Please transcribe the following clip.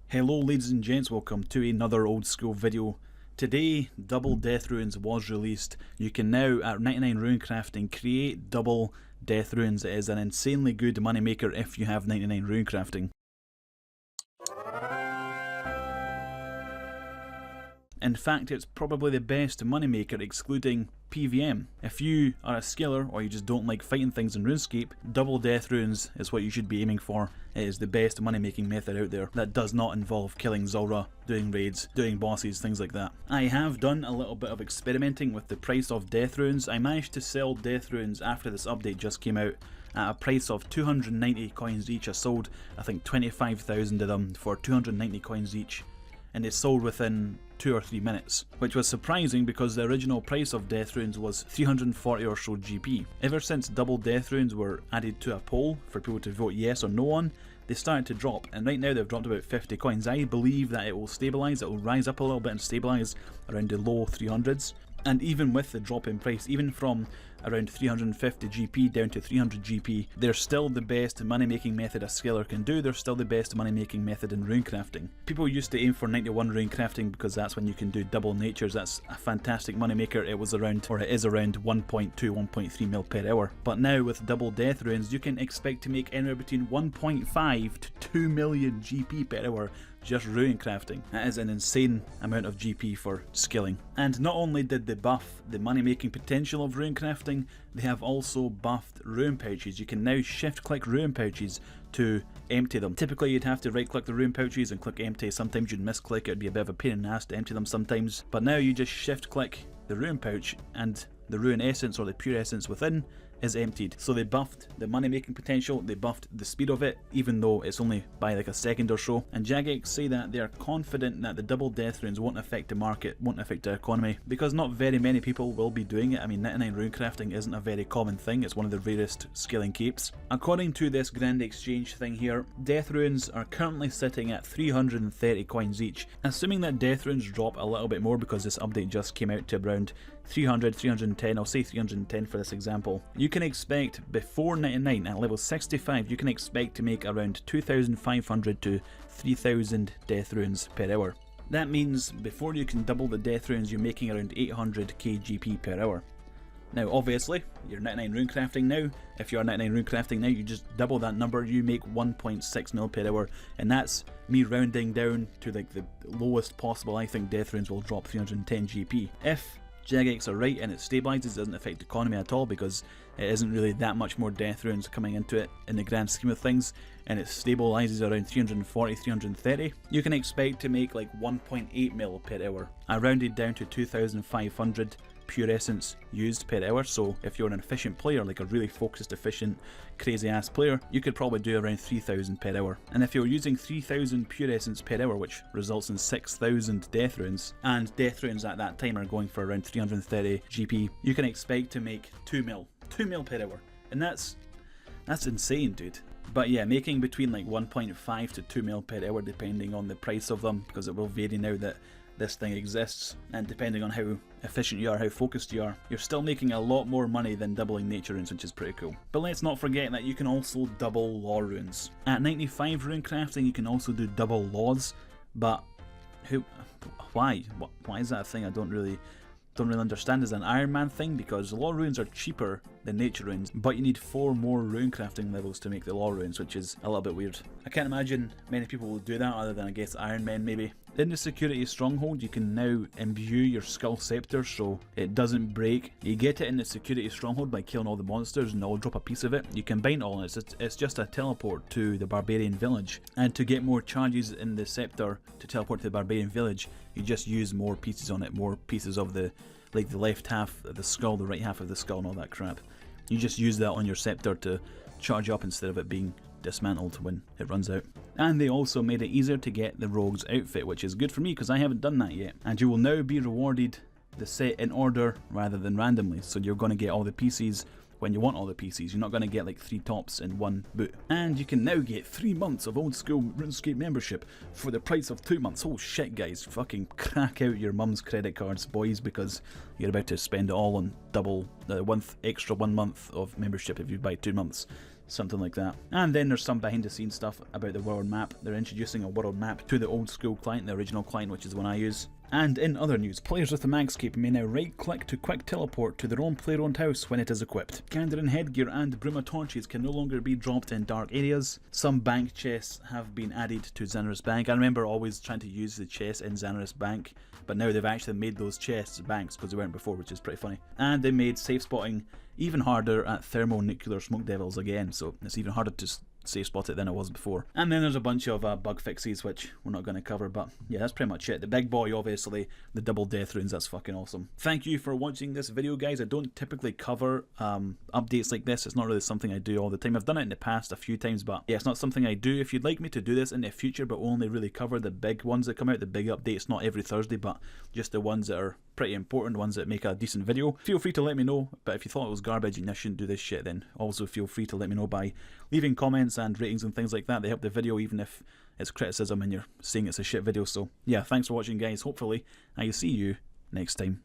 Hello ladies and gents, welcome to another old school video. Today, double death runes was released. You can now at 99 Runecrafting create double death runes. It is an insanely good money maker if you have 99 Runecrafting. In fact, it's probably the best moneymaker excluding PVM. If you are a skiller or you just don't like fighting things in RuneScape, double death runes is what you should be aiming for. It is the best money making method out there that does not involve killing Zulrah, doing raids, doing bosses, things like that. I have done a little bit of experimenting with the price of death runes. I managed to sell death runes after this update just came out at a price of 290 coins each. I sold I think 25,000 of them for 290 coins each, and they sold within 2 or 3 minutes, which was surprising because the original price of death runes was 340 or so GP. Ever since double death runes were added to a poll for people to vote yes or no on, they started to drop, and right now they've dropped about 50 coins. I believe that it will stabilise, it will rise up a little bit and stabilise around the low 300s. And even with the drop in price, even from around 350 GP down to 300 GP, they're still the best money making method a skiller can do. They're still the best money making method in runecrafting. People used to aim for 91 runecrafting because that's when you can do double natures. That's a fantastic money maker. It was around, or it is around 1.2, 1.3 mil per hour. But now with double death runes, you can expect to make anywhere between 1.5 to 2 million GP per hour just runecrafting. That is an insane amount of GP for skilling. And not only did they buff the money making potential of runecrafting, they have also buffed rune pouches. You can now shift click rune pouches to empty them. Typically you'd have to right click the rune pouches and click empty. Sometimes you'd misclick, it'd be a bit of a pain in the ass to empty them sometimes. But now you just shift click the rune pouch and the rune essence or the pure essence within is emptied. So they buffed the money making potential, they buffed the speed of it, even though it's only by like a second or so. And Jagex say that they are confident that the double death runes won't affect the market, won't affect the economy, because not very many people will be doing it. I mean, 99 runecrafting isn't a very common thing, it's one of the rarest skilling capes. According to this grand exchange thing here, death runes are currently sitting at 330 coins each. Assuming that death runes drop a little bit more because this update just came out to around 300, 310, I'll say 310 for this example. You can expect before 99 at level 65, you can expect to make around 2,500 to 3,000 death runes per hour. That means before you can double the death runes, you're making around 800 KGP per hour. Now obviously, you're 99 runecrafting now. If you are 99 runecrafting now, you just double that number, you make 1.6 mil per hour, and that's me rounding down to like the lowest possible. I think death runes will drop 310 GP. If Jagex are right and it stabilises, it doesn't affect the economy at all because it isn't really that much more death runes coming into it in the grand scheme of things, and it stabilises around 340, 330, you can expect to make like 1.8 mil per hour. I rounded down to 2,500 pure essence used per hour, so if you're an efficient player, like a really focused, efficient, crazy ass player, you could probably do around 3,000 per hour. And if you're using 3,000 pure essence per hour, which results in 6,000 death runes, and death runes at that time are going for around 330 GP, you can expect to make 2 mil per hour, and that's insane, dude. But yeah, making between like 1.5 to 2 mil per hour depending on the price of them, because it will vary now that this thing exists, and depending on how efficient you are, how focused you are, you're still making a lot more money than doubling nature runes, which is pretty cool. But let's not forget that you can also double law runes. At 95 runecrafting you can also do double laws, but why is that a thing? I don't really understand. Is it an Iron Man thing? Because law runes are cheaper than nature runes, but you need 4 more runecrafting levels to make the law runes, which is a little bit weird. I can't imagine many people will do that other than I guess Iron Man maybe. In the security stronghold you can now imbue your skull scepter so it doesn't break. You get it in the security stronghold by killing all the monsters and they'll drop a piece of it. You combine all and it's just a teleport to the barbarian village, and to get more charges in the scepter to teleport to the barbarian village you just use more pieces on it, more pieces of the like the left half of the skull, the right half of the skull and all that crap. You just use that on your scepter to charge up instead of it being dismantled when it runs out. And they also made it easier to get the rogue's outfit, which is good for me because I haven't done that yet. And you will now be rewarded the set in order rather than randomly, so you're going to get all the pieces when you want all the pieces. You're not going to get like 3 tops in one boot. And you can now get 3 months of old school RuneScape membership for the price of 2 months. Oh shit guys, fucking crack out your mum's credit cards boys, because you're about to spend it all on double the extra 1 month of membership if you buy 2 months. something like that. And then there's some behind the scenes stuff about the world map. They're introducing a world map to the old school client, the original client, which is the one I use. And in other news, players with the Magscape may now right-click to quick teleport to their own player-owned house when it is equipped. Kandarin headgear and Bruma torches can no longer be dropped in dark areas. Some bank chests have been added to Xanaris Bank. I remember always trying to use the chests in Xanaris Bank, but now they've actually made those chests banks because they weren't before, which is pretty funny. And they made safe spotting even harder at thermonuclear smoke devils again, so it's even harder to safe spot it than it was before. And then there's a bunch of bug fixes which we're not going to cover, but yeah, that's pretty much it. The big boy, obviously, the double death runes, that's fucking awesome. Thank you for watching this video, guys. I don't typically cover updates like this. It's not really something I do all the time. I've done it in the past a few times, but yeah, it's not something I do. If you'd like me to do this in the future but only really cover the big ones that come out, the big updates, not every Thursday, but just the ones that are pretty important, ones that make a decent video, feel free to let me know. But if you thought it was garbage and I shouldn't do this shit, then also feel free to let me know by leaving comments and ratings and things like that. They help the video even if it's criticism and you're saying it's a shit video. So yeah, thanks for watching, guys. Hopefully I'll see you next time.